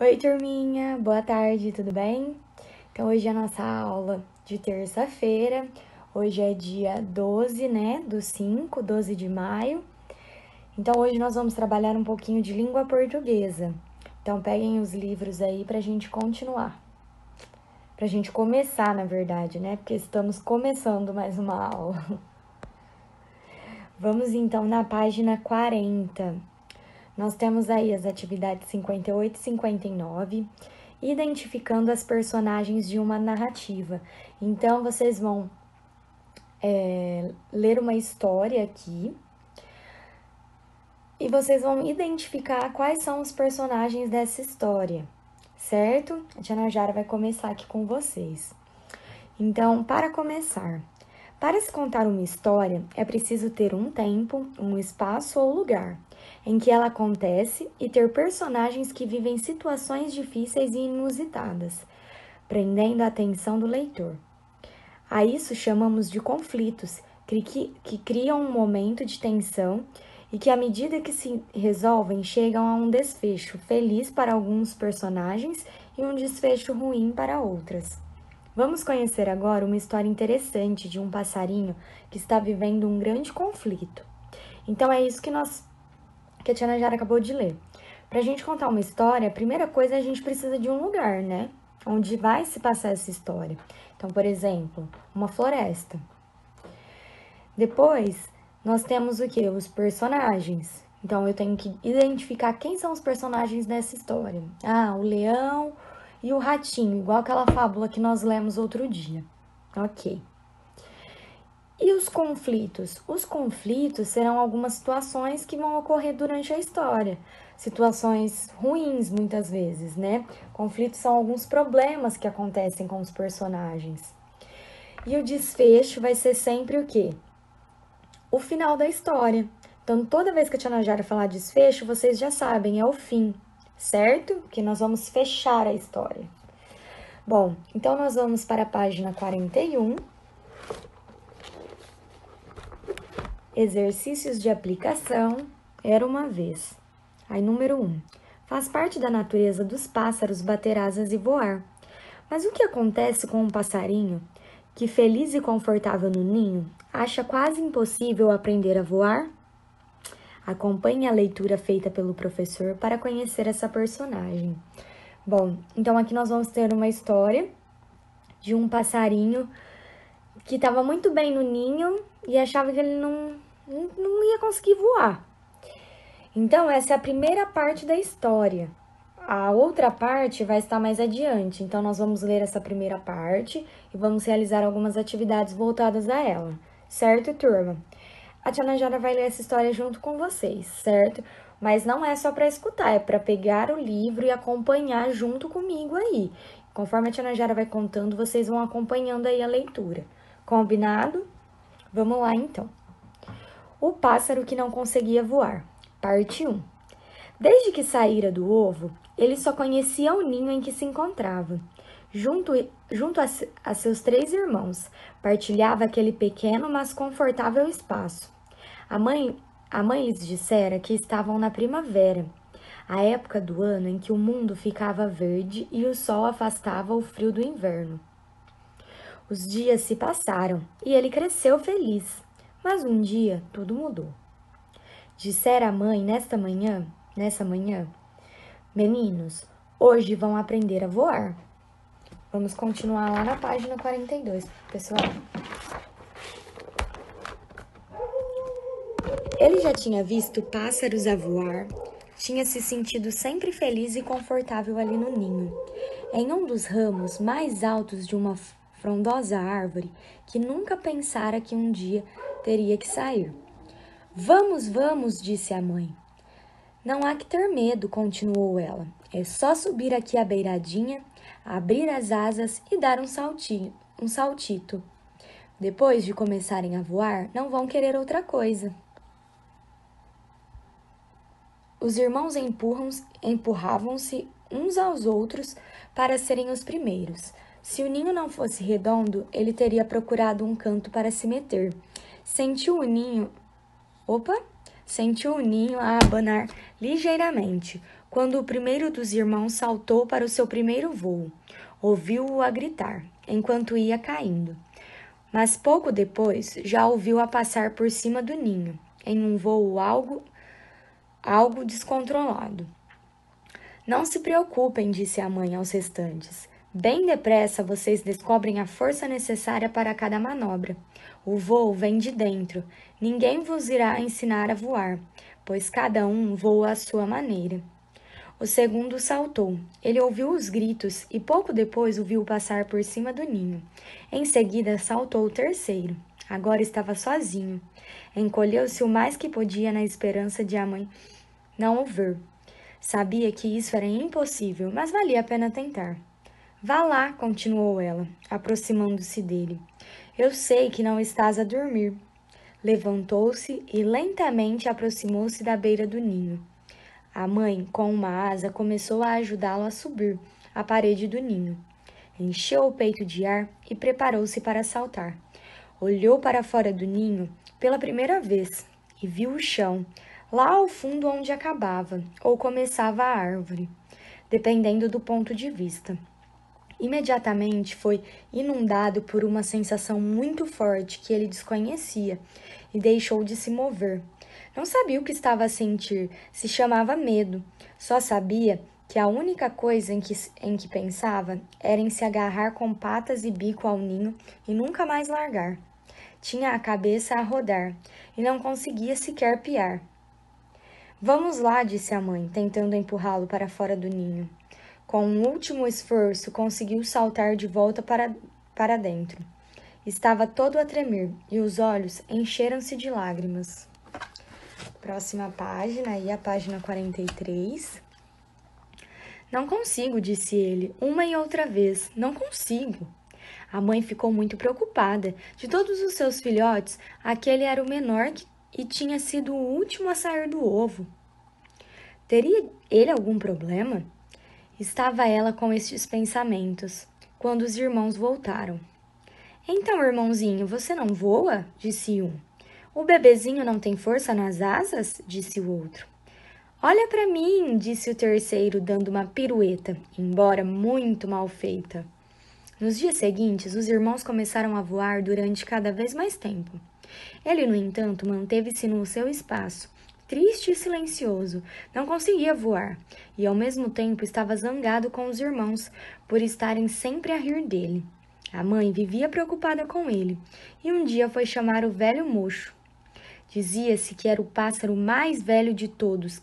Oi, turminha, boa tarde, tudo bem? Então, hoje é a nossa aula de terça-feira. Hoje é dia 12, né, do 5, 12 de maio. Então, hoje nós vamos trabalhar um pouquinho de língua portuguesa. Então, peguem os livros aí pra gente continuar. Pra gente começar, na verdade, né, porque estamos começando mais uma aula. Vamos, então, na página 40. Nós temos aí as atividades 58 e 59, identificando as personagens de uma narrativa. Então, vocês vão ler uma história aqui e vocês vão identificar quais são os personagens dessa história, certo? A Tia Najara vai começar aqui com vocês. Então, para começar, para se contar uma história, é preciso ter um tempo, um espaço ou lugar em que ela acontece e ter personagens que vivem situações difíceis e inusitadas, prendendo a atenção do leitor. A isso chamamos de conflitos, que criam um momento de tensão e que, à medida que se resolvem, chegam a um desfecho feliz para alguns personagens e um desfecho ruim para outras. Vamos conhecer agora uma história interessante de um passarinho que está vivendo um grande conflito. Então é isso que a Tia Najara acabou de ler. Para a gente contar uma história, a primeira coisa a gente precisa de um lugar, né? Onde vai se passar essa história. Então, por exemplo, uma floresta. Depois, nós temos o que? Os personagens. Então, eu tenho que identificar quem são os personagens dessa história. Ah, o leão e o ratinho, igual aquela fábula que nós lemos outro dia. Ok. E os conflitos? Os conflitos serão algumas situações que vão ocorrer durante a história. Situações ruins, muitas vezes, né? Conflitos são alguns problemas que acontecem com os personagens. E o desfecho vai ser sempre o quê? O final da história. Então, toda vez que a Tia Najara falar desfecho, vocês já sabem, é o fim, certo? Que nós vamos fechar a história. Bom, então nós vamos para a página 41. Exercícios de aplicação. Era uma vez. Aí, número 1. Faz parte da natureza dos pássaros bater asas e voar. Mas o que acontece com um passarinho que, feliz e confortável no ninho, acha quase impossível aprender a voar? Acompanhe a leitura feita pelo professor para conhecer essa personagem. Bom, então aqui nós vamos ter uma história de um passarinho que estava muito bem no ninho e achava que ele não ia conseguir voar. Então, essa é a primeira parte da história. A outra parte vai estar mais adiante. Então, nós vamos ler essa primeira parte e vamos realizar algumas atividades voltadas a ela. Certo, turma? A Tia Najara vai ler essa história junto com vocês, certo? Mas não é só para escutar, é para pegar o livro e acompanhar junto comigo aí. Conforme a Tia Najara vai contando, vocês vão acompanhando aí a leitura. Combinado? Vamos lá, então. O pássaro que não conseguia voar. Parte 1. Desde que saíra do ovo, ele só conhecia o ninho em que se encontrava. Junto a seus 3 irmãos, partilhava aquele pequeno, mas confortável espaço. A mãe lhes dissera que estavam na primavera, a época do ano em que o mundo ficava verde e o sol afastava o frio do inverno. Os dias se passaram e ele cresceu feliz, mas um dia tudo mudou. Dissera a mãe nessa manhã, meninos, hoje vão aprender a voar. Vamos continuar lá na página 42, pessoal. Ele já tinha visto pássaros a voar, tinha se sentido sempre feliz e confortável ali no ninho, em um dos ramos mais altos de uma frondosa árvore que nunca pensara que um dia teria que sair. Vamos, vamos, disse a mãe. Não há que ter medo, continuou ela. É só subir aqui à beiradinha, abrir as asas e dar um saltito. Depois de começarem a voar, não vão querer outra coisa. Os irmãos empurravam-se uns aos outros para serem os primeiros. Se o ninho não fosse redondo, ele teria procurado um canto para se meter. Sentiu sentiu o ninho a abanar ligeiramente, quando o primeiro dos irmãos saltou para o seu primeiro voo. Ouviu-o a gritar, enquanto ia caindo. Mas pouco depois já ouviu-a passar por cima do ninho, em um voo algo descontrolado. Não se preocupem, disse a mãe aos restantes. Bem depressa vocês descobrem a força necessária para cada manobra. O voo vem de dentro. Ninguém vos irá ensinar a voar, pois cada um voa à sua maneira. O segundo saltou. Ele ouviu os gritos e pouco depois o viu passar por cima do ninho. Em seguida saltou o terceiro. Agora estava sozinho. Encolheu-se o mais que podia na esperança de a mãe não o ver. Sabia que isso era impossível, mas valia a pena tentar. Vá lá, continuou ela, aproximando-se dele. Eu sei que não estás a dormir. Levantou-se e lentamente aproximou-se da beira do ninho. A mãe, com uma asa, começou a ajudá-lo a subir a parede do ninho. Encheu o peito de ar e preparou-se para saltar. Olhou para fora do ninho pela primeira vez e viu o chão, lá ao fundo onde acabava ou começava a árvore, dependendo do ponto de vista. Imediatamente foi inundado por uma sensação muito forte que ele desconhecia e deixou de se mover. Não sabia o que estava a sentir, se chamava medo. Só sabia que a única coisa em que pensava era em se agarrar com patas e bico ao ninho e nunca mais largar. Tinha a cabeça a rodar e não conseguia sequer piar. Vamos lá, disse a mãe, tentando empurrá-lo para fora do ninho. Com um último esforço, conseguiu saltar de volta para dentro. Estava todo a tremer e os olhos encheram-se de lágrimas. Próxima página, aí a página 43. Não consigo, disse ele, uma e outra vez. Não consigo. A mãe ficou muito preocupada. De todos os seus filhotes, aquele era o menor e tinha sido o último a sair do ovo. Teria ele algum problema? Estava ela com estes pensamentos, quando os irmãos voltaram. Então, irmãozinho, você não voa? Disse um. O bebezinho não tem força nas asas? Disse o outro. Olha para mim, disse o terceiro, dando uma pirueta, embora muito mal feita. Nos dias seguintes, os irmãos começaram a voar durante cada vez mais tempo. Ele, no entanto, manteve-se no seu espaço, triste e silencioso, não conseguia voar, e ao mesmo tempo estava zangado com os irmãos por estarem sempre a rir dele. A mãe vivia preocupada com ele, e um dia foi chamar o velho mocho. Dizia-se que era o pássaro mais velho de todos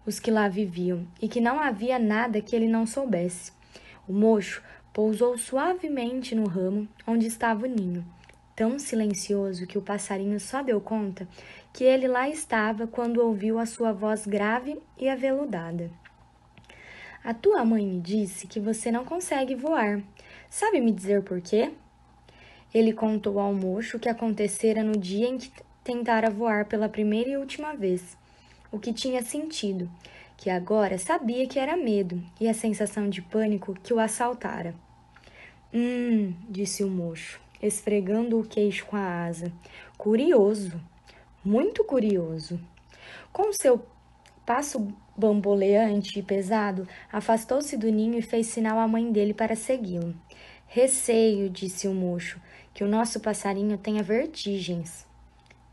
os que lá viviam, e que não havia nada que ele não soubesse. O mocho pousou suavemente no ramo onde estava o ninho, tão silencioso que o passarinho só deu conta que ele lá estava quando ouviu a sua voz grave e aveludada. A tua mãe me disse que você não consegue voar. Sabe me dizer por quê? Ele contou ao mocho o que acontecera no dia em que tentara voar pela primeira e última vez, o que tinha sentido, que agora sabia que era medo e a sensação de pânico que o assaltara. Disse o mocho, esfregando o queixo com a asa. Curioso, muito curioso. Com seu passo bamboleante e pesado, afastou-se do ninho e fez sinal à mãe dele para segui-lo. Receio, disse o mocho, que o nosso passarinho tenha vertigens.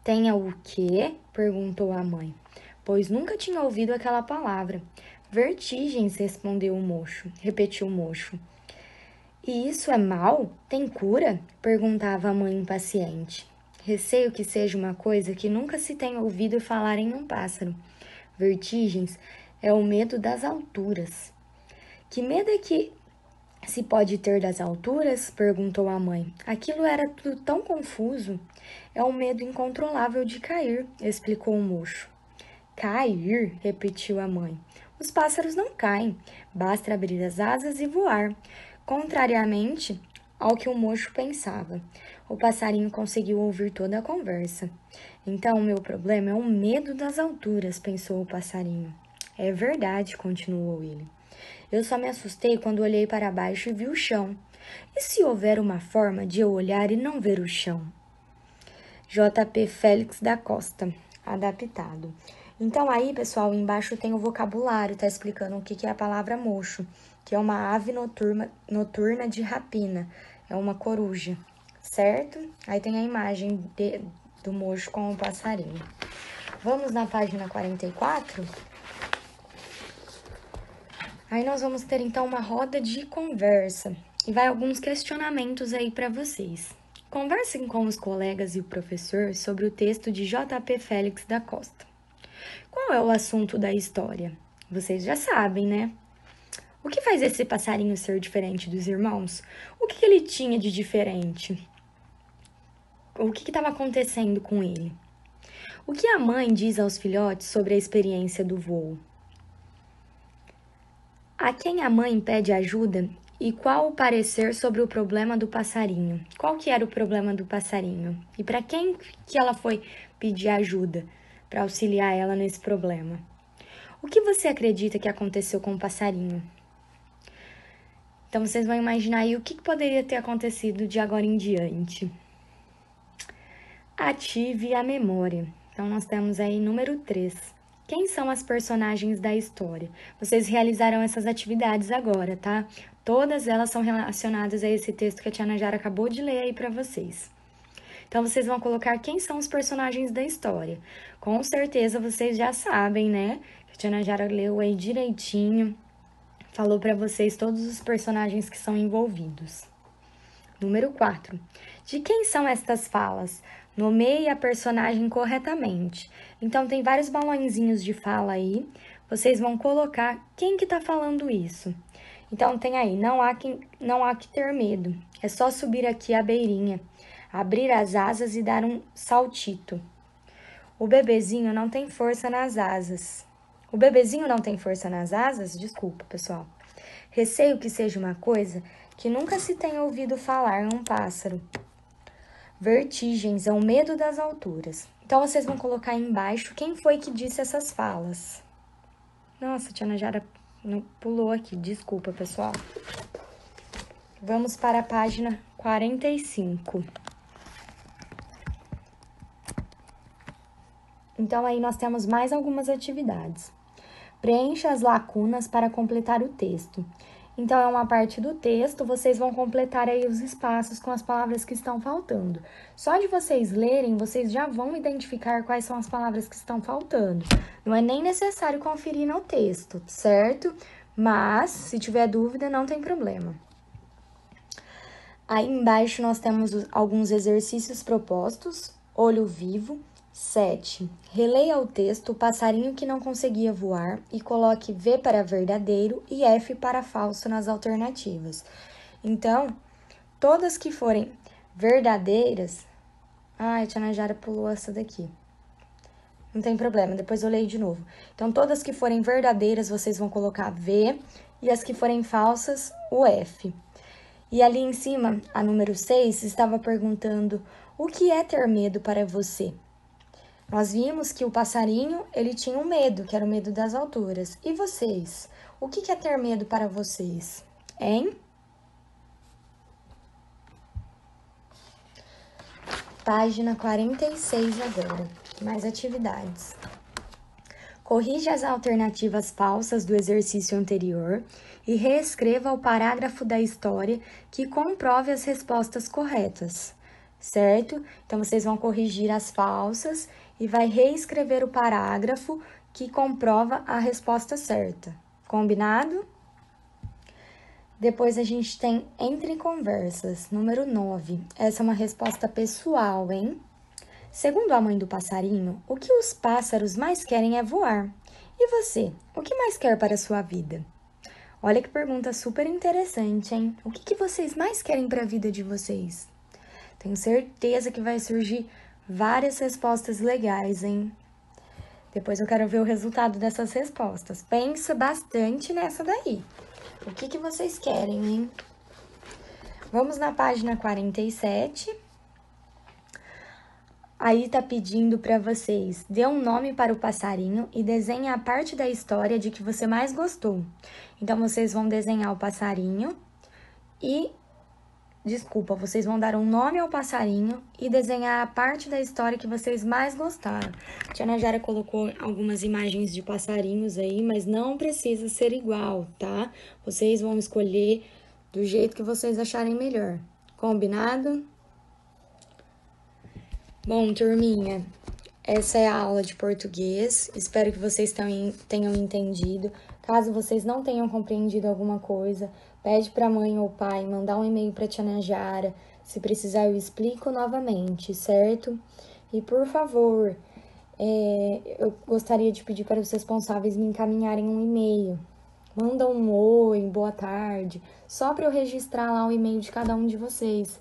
Tenha o quê? Perguntou a mãe, pois nunca tinha ouvido aquela palavra. Vertigens, repetiu o mocho. E isso é mal? Tem cura? Perguntava a mãe impaciente. Receio que seja uma coisa que nunca se tenha ouvido falar em um pássaro. Vertigens é o medo das alturas. Que medo é que se pode ter das alturas? Perguntou a mãe. Aquilo era tudo tão confuso. É um medo incontrolável de cair, explicou o mocho. Cair? Repetiu a mãe. Os pássaros não caem. Basta abrir as asas e voar. Contrariamente ao que o mocho pensava, o passarinho conseguiu ouvir toda a conversa. Então, o meu problema é o medo das alturas, pensou o passarinho. É verdade, continuou ele. Eu só me assustei quando olhei para baixo e vi o chão. E se houver uma forma de eu olhar e não ver o chão? J.P. Félix da Costa, adaptado. Então aí, pessoal, embaixo tem o vocabulário, tá explicando o que é a palavra mocho, que é uma ave noturna de rapina, é uma coruja, certo? Aí tem a imagem do mocho com o passarinho. Vamos na página 44? Aí nós vamos ter então uma roda de conversa e vai alguns questionamentos aí para vocês. Conversem com os colegas e o professor sobre o texto de J.P. Félix da Costa. Qual é o assunto da história? Vocês já sabem, né? O que faz esse passarinho ser diferente dos irmãos? O que ele tinha de diferente? O que estava acontecendo com ele? O que a mãe diz aos filhotes sobre a experiência do voo? A quem a mãe pede ajuda e qual o parecer sobre o problema do passarinho? Qual que era o problema do passarinho? E para quem que ela foi pedir ajuda para auxiliar ela nesse problema? O que você acredita que aconteceu com o passarinho? Então, vocês vão imaginar aí o que poderia ter acontecido de agora em diante. Ative a memória. Então, nós temos aí número 3. Quem são as personagens da história? Vocês realizaram essas atividades agora, tá? Todas elas são relacionadas a esse texto que a Tia Najara acabou de ler aí para vocês. Então, vocês vão colocar quem são os personagens da história. Com certeza, vocês já sabem, né? A Tia Najara leu aí direitinho. Falou para vocês todos os personagens que são envolvidos. Número 4. De quem são estas falas? Nomeie a personagem corretamente. Então, tem vários balãozinhos de fala aí. Vocês vão colocar quem que tá falando isso. Então, tem aí, não há que ter medo. É só subir aqui a beirinha, abrir as asas e dar um saltito. O bebezinho não tem força nas asas. O bebezinho não tem força nas asas? Desculpa, pessoal. Receio que seja uma coisa que nunca se tenha ouvido falar em um pássaro. Vertigens é o medo das alturas. Então, vocês vão colocar aí embaixo quem foi que disse essas falas. Nossa, a Tia Najara pulou aqui. Desculpa, pessoal. Vamos para a página 45. Então, aí nós temos mais algumas atividades. Preencha as lacunas para completar o texto. Então, é uma parte do texto, vocês vão completar aí os espaços com as palavras que estão faltando. Só de vocês lerem, vocês já vão identificar quais são as palavras que estão faltando. Não é nem necessário conferir no texto, certo? Mas, se tiver dúvida, não tem problema. Aí embaixo nós temos alguns exercícios propostos. Olho vivo. 7. Releia o texto, o passarinho que não conseguia voar e coloque V para verdadeiro e F para falso nas alternativas. Então, todas que forem verdadeiras... Ai, a Tia Najara pulou essa daqui. Não tem problema, depois eu leio de novo. Então, todas que forem verdadeiras, vocês vão colocar V e as que forem falsas, o F. E ali em cima, a número 6, estava perguntando o que é ter medo para você? Nós vimos que o passarinho, ele tinha um medo, que era o medo das alturas. E vocês? O que é ter medo para vocês? Hein? Página 46 agora. Mais atividades. Corrija as alternativas falsas do exercício anterior e reescreva o parágrafo da história que comprove as respostas corretas, certo? Então, vocês vão corrigir as falsas e vai reescrever o parágrafo que comprova a resposta certa. Combinado? Depois a gente tem entre conversas, número 9. Essa é uma resposta pessoal, hein? Segundo a mãe do passarinho, o que os pássaros mais querem é voar. E você, o que mais quer para a sua vida? Olha que pergunta super interessante, hein? O que vocês mais querem para a vida de vocês? Tenho certeza que vai surgir várias respostas legais, hein? Depois eu quero ver o resultado dessas respostas. Pensa bastante nessa daí. O que vocês querem, hein? Vamos na página 47. Aí tá pedindo para vocês, dê um nome para o passarinho e desenhe a parte da história de que você mais gostou. Então, vocês vão desenhar o passarinho e Desculpa, vocês vão dar um nome ao passarinho e desenhar a parte da história que vocês mais gostaram. A Tia Najara colocou algumas imagens de passarinhos aí, mas não precisa ser igual, tá? Vocês vão escolher do jeito que vocês acharem melhor. Combinado? Bom, turminha, essa é a aula de português. Espero que vocês tenham entendido. Caso vocês não tenham compreendido alguma coisa, pede para a mãe ou pai mandar um e-mail para a Tia Najara. Se precisar, eu explico novamente, certo? E, por favor, eu gostaria de pedir para os responsáveis me encaminharem um e-mail. Manda um oi, boa tarde, só para eu registrar lá o e-mail de cada um de vocês.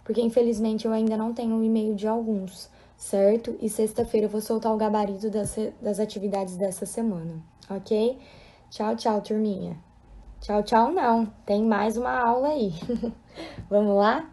Porque, infelizmente, eu ainda não tenho o e-mail de alguns, certo? E sexta-feira eu vou soltar o gabarito das atividades dessa semana, ok? Tchau, tchau, turminha. Tchau, tchau, não. Tem mais uma aula aí. Vamos lá?